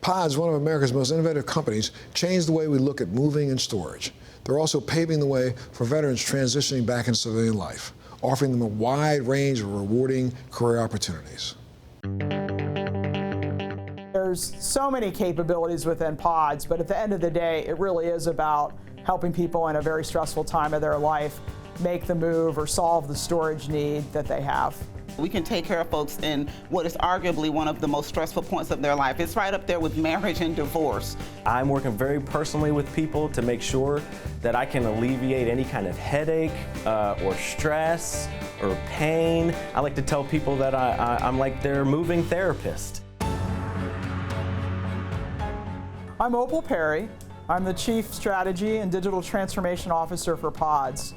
PODS, one of America's most innovative companies, changed the way we look at moving and storage. They're also paving the way for veterans transitioning back into civilian life, offering them a wide range of rewarding career opportunities. There's so many capabilities within PODS, but at the end of the day, it really is about helping people in a very stressful time of their life make the move or solve the storage need that they have. We can take care of folks in what is arguably one of the most stressful points of their life. It's right up there with marriage and divorce. I'm working very personally with people to make sure that I can alleviate any kind of headache or stress or pain. I like to tell people that I'm like their moving therapist. I'm Opal Perry. I'm the Chief Strategy and Digital Transformation Officer for PODS.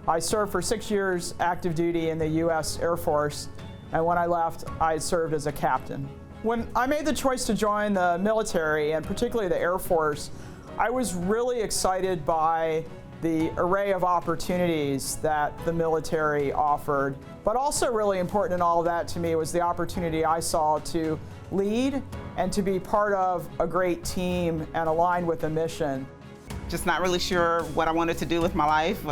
I served for 6 years active duty in the U.S. Air Force, and when I left, I served as a captain. When I made the choice to join the military, and particularly the Air Force, I was really excited by the array of opportunities that the military offered. But also really important in all of that to me was the opportunity I saw to lead and to be part of a great team and aligned with a mission. Just not really sure what I wanted to do with my life.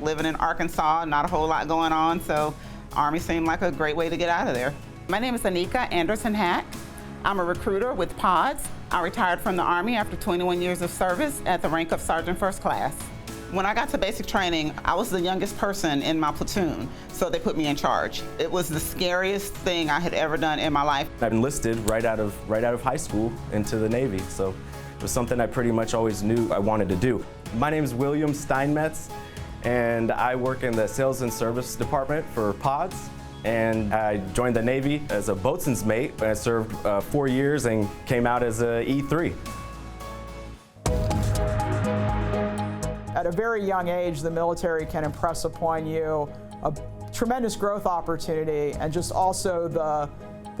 Living in Arkansas, not a whole lot going on, so Army seemed like a great way to get out of there. My name is Anika Anderson-Hack. I'm a recruiter with PODS. I retired from the Army after 21 years of service at the rank of Sergeant First Class. When I got to basic training, I was the youngest person in my platoon, so they put me in charge. It was the scariest thing I had ever done in my life. I enlisted right out of high school into the Navy, so it was something I pretty much always knew I wanted to do. My name is William Steinmetz, and I work in the Sales and Service Department for PODS. And I joined the Navy as a boatswain's mate. I served 4 years and came out as a E3. At a very young age, the military can impress upon you a tremendous growth opportunity and just also the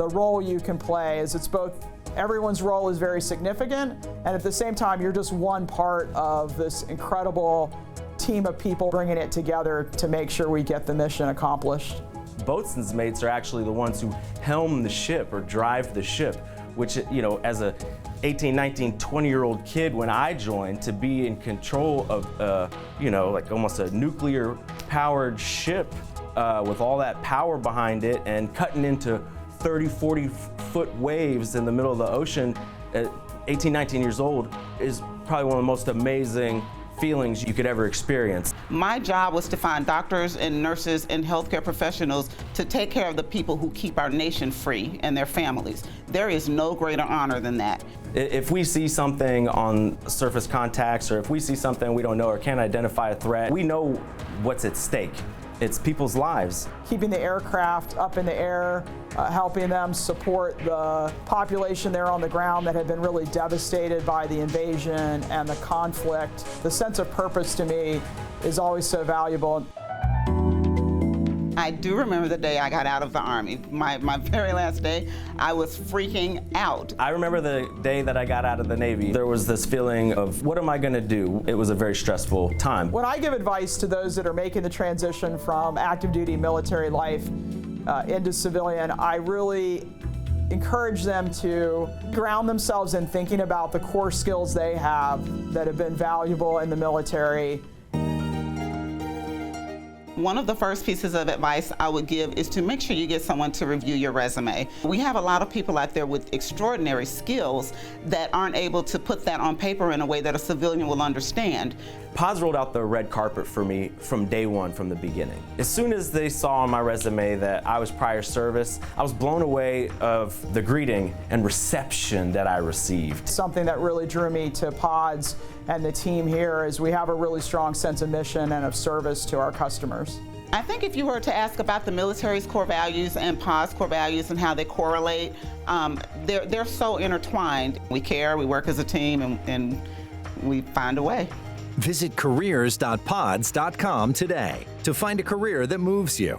role you can play, as it's both everyone's role is very significant, and at the same time, you're just one part of this incredible team of people bringing it together to make sure we get the mission accomplished. Boatswain's mates are actually the ones who helm the ship or drive the ship, which, you know, as a 18, 19, 20-year-old kid when I joined, to be in control of, you know, like almost a nuclear-powered ship with all that power behind it and cutting into 30, 40-foot waves in the middle of the ocean at 18, 19 years old is probably one of the most amazing feelings you could ever experience. My job was to find doctors and nurses and healthcare professionals to take care of the people who keep our nation free and their families. There is no greater honor than that. If we see something on surface contacts, or if we see something we don't know or can't identify a threat, we know what's at stake. It's people's lives. Keeping the aircraft up in the air, helping them support the population there on the ground that had been really devastated by the invasion and the conflict. The sense of purpose to me is always so valuable. I do remember the day I got out of the Army. My very last day, I was freaking out. I remember the day that I got out of the Navy. There was this feeling of, what am I gonna do? It was a very stressful time. When I give advice to those that are making the transition from active duty military life into civilian, I really encourage them to ground themselves in thinking about the core skills they have that have been valuable in the military. One of the first pieces of advice I would give is to make sure you get someone to review your resume. We have a lot of people out there with extraordinary skills that aren't able to put that on paper in a way that a civilian will understand. PODS rolled out the red carpet for me from day one, from the beginning. As soon as they saw on my resume that I was prior service, I was blown away of the greeting and reception that I received. Something that really drew me to PODS and the team here is we have a really strong sense of mission and of service to our customers. I think if you were to ask about the military's core values and PODS core values and how they correlate, they're so intertwined. We care, we work as a team, and we find a way. Visit careers.pods.com today to find a career that moves you.